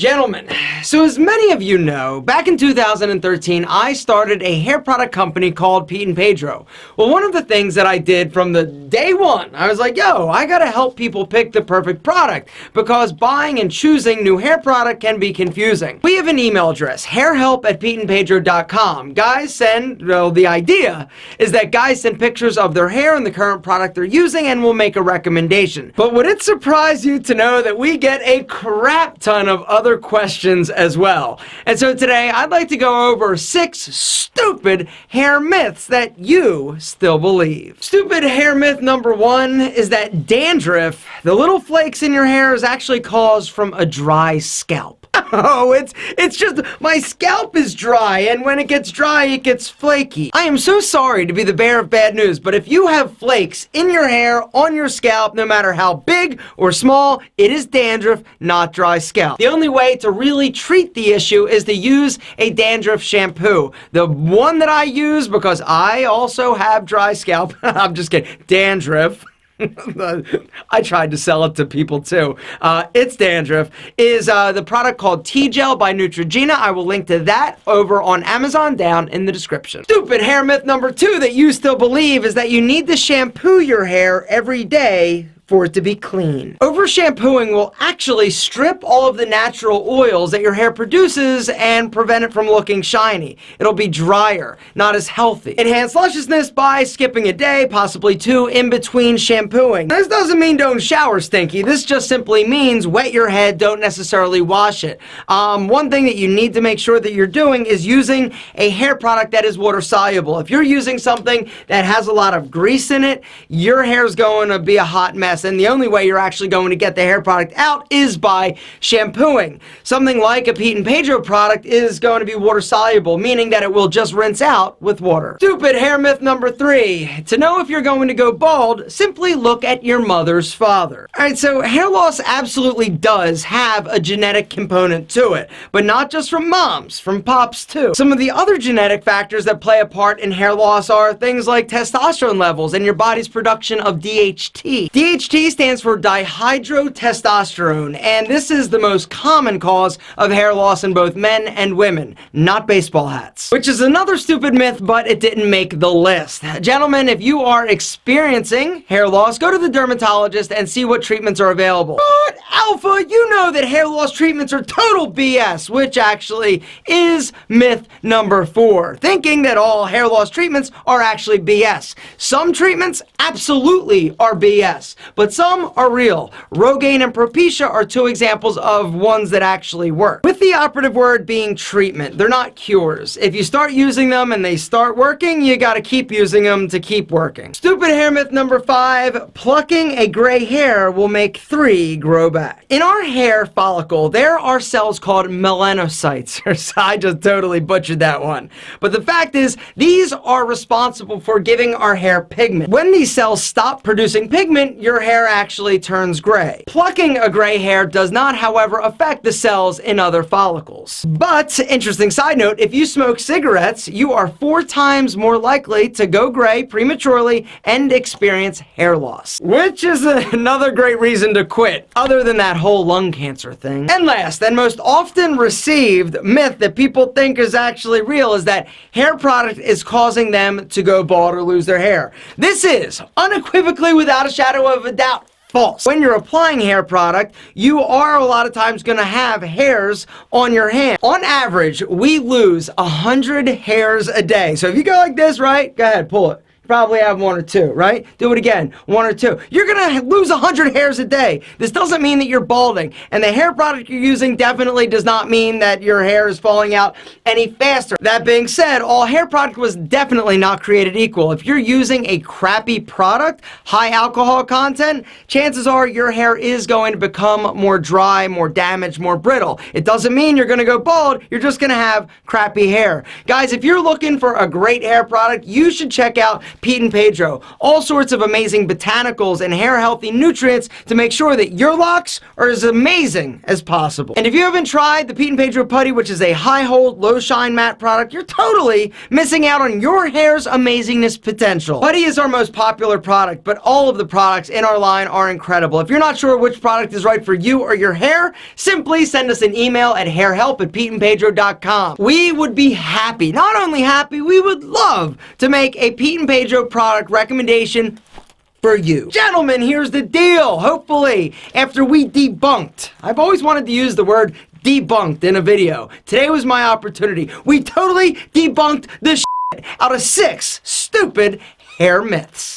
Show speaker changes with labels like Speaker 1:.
Speaker 1: Gentlemen, so as many of you know, back in 2013, I started a hair product company called Pete and Pedro. Well, one of the things that I did from the day one, I was like, yo, I gotta help people pick the perfect product because buying and choosing new hair product can be confusing. We have an email address, hairhelp@peteandpedro.com. Guys send, well, the idea is that guys send pictures of their hair and the current product they're using and we'll make a recommendation. But would it surprise you to know that we get a crap ton of other questions as well? And so today I'd like to go over 6 stupid hair myths that you still believe. Stupid hair myth number 1 is that dandruff, the little flakes in your hair, is actually caused from a dry scalp. Oh, it's just, my scalp is dry, and when it gets dry, it gets flaky. I am so sorry to be the bearer of bad news, but if you have flakes in your hair, on your scalp, no matter how big or small, it is dandruff, not dry scalp. The only way to really treat the issue is to use a dandruff shampoo. The one that I use, because I also have dry scalp, I'm just kidding, dandruff. I tried to sell it to people too. It's dandruff. Is the product called T-Gel by Neutrogena. I will link to that over on Amazon down in the description. Stupid hair myth number 2 that you still believe is that you need to shampoo your hair every day for it to be clean. Over shampooing will actually strip all of the natural oils that your hair produces and prevent it from looking shiny. It'll be drier, not as healthy. Enhance lusciousness by skipping a day, possibly 2, in between shampooing. This doesn't mean don't shower stinky. This just simply means wet your head, don't necessarily wash it. One thing that you need to make sure that you're doing is using a hair product that is water soluble. If you're using something that has a lot of grease in it, your hair's going to be a hot mess. And the only way you're actually going to get the hair product out is by shampooing. Something like a Pete and Pedro product is going to be water soluble, meaning that it will just rinse out with water. Stupid hair myth number 3. To know if you're going to go bald, simply look at your mother's father. Alright, so hair loss absolutely does have a genetic component to it, but not just from moms, from pops too. Some of the other genetic factors that play a part in hair loss are things like testosterone levels and your body's production of DHT. DHT stands for dihydrotestosterone, and this is the most common cause of hair loss in both men and women, not baseball hats. Which is another stupid myth, but it didn't make the list. Gentlemen, if you are experiencing hair loss, go to the dermatologist and see what treatments are available. But Alpha, you know that hair loss treatments are total BS, which actually is myth number 4. Thinking that all hair loss treatments are actually BS. Some treatments absolutely are BS, but some are real. Rogaine and Propecia are 2 examples of ones that actually work. With the operative word being treatment, they're not cures. If you start using them and they start working, you gotta keep using them to keep working. Stupid hair myth number 5, plucking a gray hair will make 3 grow back. In our hair follicle, there are cells called melanocytes. I just totally butchered that one. But the fact is, these are responsible for giving our hair pigment. When these cells stop producing pigment, your hair actually turns gray. Plucking a gray hair does not, however, affect the cells in other follicles. But, interesting side note, if you smoke cigarettes, you are 4 times more likely to go gray prematurely and experience hair loss. Which is another great reason to quit, other than that whole lung cancer thing. And last, and most often received myth that people think is actually real is that hair product is causing them to go bald or lose their hair. This is, unequivocally, without a shadow of a doubt, false. When you're applying hair product, you are a lot of times going to have hairs on your hand. On average, we lose 100 hairs a day. So if you go like this, right? Go ahead, pull it. You probably have 1 or 2, right? Do it again, 1 or 2. You're gonna lose 100 hairs a day. This doesn't mean that you're balding, and the hair product you're using definitely does not mean that your hair is falling out any faster. That being said, all hair product was definitely not created equal. If you're using a crappy product, high alcohol content, chances are your hair is going to become more dry, more damaged, more brittle. It doesn't mean you're gonna go bald, you're just gonna have crappy hair. Guys, if you're looking for a great hair product, you should check out Pete and Pedro. All sorts of amazing botanicals and hair healthy nutrients to make sure that your locks are as amazing as possible. And if you haven't tried the Pete and Pedro Putty, which is a high hold, low shine matte product, you're totally missing out on your hair's amazingness potential. Putty is our most popular product, but all of the products in our line are incredible. If you're not sure which product is right for you or your hair, simply send us an email at hairhelp@peteandpedro.com. We would be happy, not only happy, we would love to make a Pete and Pedro product recommendation for you. Gentlemen, here's the deal. Hopefully, after we debunked, I've always wanted to use the word debunked in a video. Today was my opportunity. We totally debunked the shit out of 6 stupid hair myths.